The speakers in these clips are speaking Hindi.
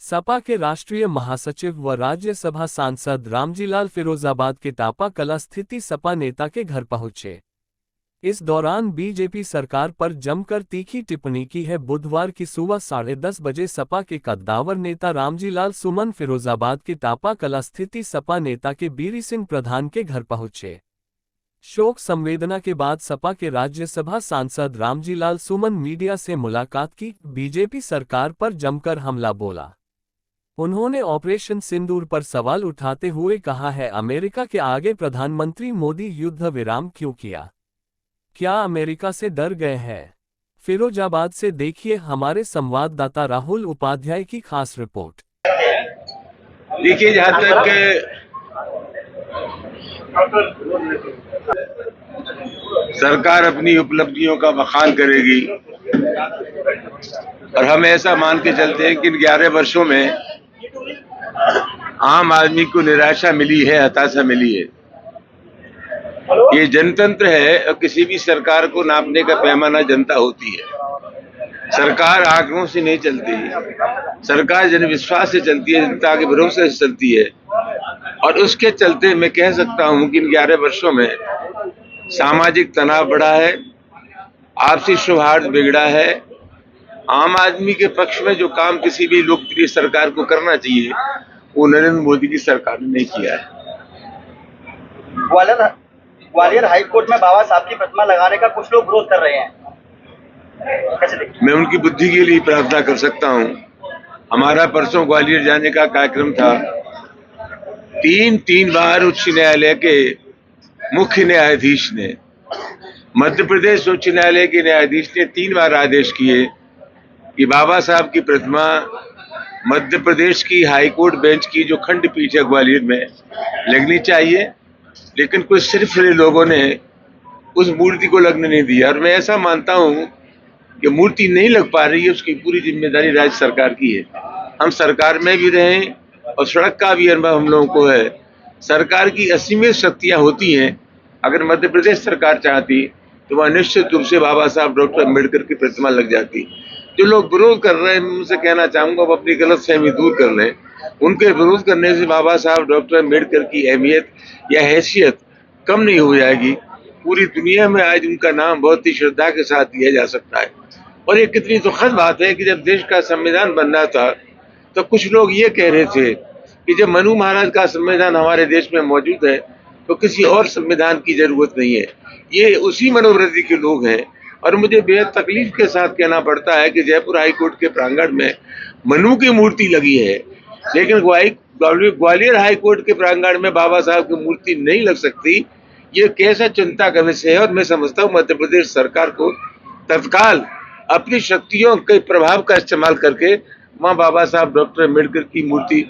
सपा के राष्ट्रीय महासचिव व राज्यसभा सांसद रामजीलाल फिरोजाबाद के टापा कला स्थित सपा नेता के घर पहुंचे। इस दौरान बीजेपी सरकार पर जमकर तीखी टिप्पणी की है। बुधवार की सुबह 10:30 बजे सपा के कद्दावर नेता रामजीलाल सुमन फिरोजाबाद के टापा कला स्थित सपा नेता के बीरी सिंह प्रधान के घर पहुंचे। शोक संवेदना के बाद सपा के राज्यसभा सांसद रामजीलाल सुमन मीडिया से मुलाकात की। बीजेपी सरकार पर जमकर हमला बोला। उन्होंने ऑपरेशन सिंदूर पर सवाल उठाते हुए कहा है, अमेरिका के आगे प्रधानमंत्री मोदी युद्ध विराम क्यों किया? क्या अमेरिका से डर गए हैं? फिरोजाबाद से देखिए हमारे संवाददाता राहुल उपाध्याय की खास रिपोर्ट। देखिए, जहां तक सरकार अपनी उपलब्धियों का बखान करेगी और हम ऐसा मान के चलते हैं कि इन 11 वर्षों में आम आदमी को निराशा मिली है, हताशा मिली है। ये जनतंत्र है और किसी भी सरकार को नापने का पैमाना जनता होती है। सरकार आंकड़ों से नहीं चलती, सरकार जनविश्वास से चलती है, जनता के भरोसे से चलती है। और उसके चलते मैं कह सकता हूं कि इन 11 वर्षों में सामाजिक तनाव बढ़ा है, आपसी सौहार्द बिगड़ा है। आम आदमी के पक्ष में जो काम किसी भी लोकप्रिय सरकार को करना चाहिए वो नरेंद्र मोदी की सरकार ने नहीं किया है। ग्वालियर हाई कोर्ट में बाबा साहब की प्रतिमा लगाने का कुछ लोग विरोध कर रहे हैं। मैं उनकी बुद्धि के लिए प्रार्थना कर सकता हूं। हमारा परसों ग्वालियर जाने का कार्यक्रम था। तीन बार उच्च न्यायालय के मुख्य न्यायाधीश ने, मध्य प्रदेश उच्च न्यायालय के न्यायाधीश ने 3 बार आदेश किए कि बाबा साहब की प्रतिमा मध्य प्रदेश की हाईकोर्ट बेंच की जो खंडपीठ है ग्वालियर में लगनी चाहिए, लेकिन कुछ सिरफिरे लोगों ने उस मूर्ति को लगने नहीं दिया। और मैं ऐसा मानता हूं कि मूर्ति नहीं लग पा रही है, उसकी पूरी जिम्मेदारी राज्य सरकार की है। हम सरकार में भी रहें और सड़क का भी अनुभव हम लोगों को है। सरकार की असीमित शक्तियां होती हैं। अगर मध्य प्रदेश सरकार चाहती तो वह निश्चित रूप से बाबा साहब डॉक्टर अम्बेडकर की प्रतिमा लग जाती। जो लोग विरोध कर रहे हैं, मैं उनसे कहना चाहूंगा वो अपनी गलतफहमी दूर कर लें। उनके विरोध करने से बाबा साहब डॉक्टर अम्बेडकर की अहमियत या हैसियत कम नहीं हो जाएगी। पूरी दुनिया में आज उनका नाम बहुत ही श्रद्धा के साथ लिया जा सकता है। और ये कितनी दुखद बात है कि जब देश का संविधान बनना था तो कुछ लोग ये कह रहे थे कि जब मनु महाराज का संविधान हमारे देश में मौजूद है तो किसी और संविधान की जरूरत नहीं है। ये उसी मनोवृत्ति के लोग हैं। और मुझे बेहद तकलीफ के साथ कहना पड़ता है कि जयपुर हाईकोर्ट के प्रांगण में मनु की मूर्ति लगी है, लेकिन ग्वालियर हाईकोर्ट के प्रांगण में बाबा साहब की मूर्ति नहीं लग सकती। ये कैसा चिंता का विषय है। और मैं समझता हूँ मध्य प्रदेश सरकार को तत्काल अपनी शक्तियों के प्रभाव का इस्तेमाल करके वहाँ बाबा साहब डॉक्टर अम्बेडकर की मूर्ति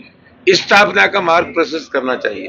स्थापना का मार्ग प्रशस्त करना चाहिए।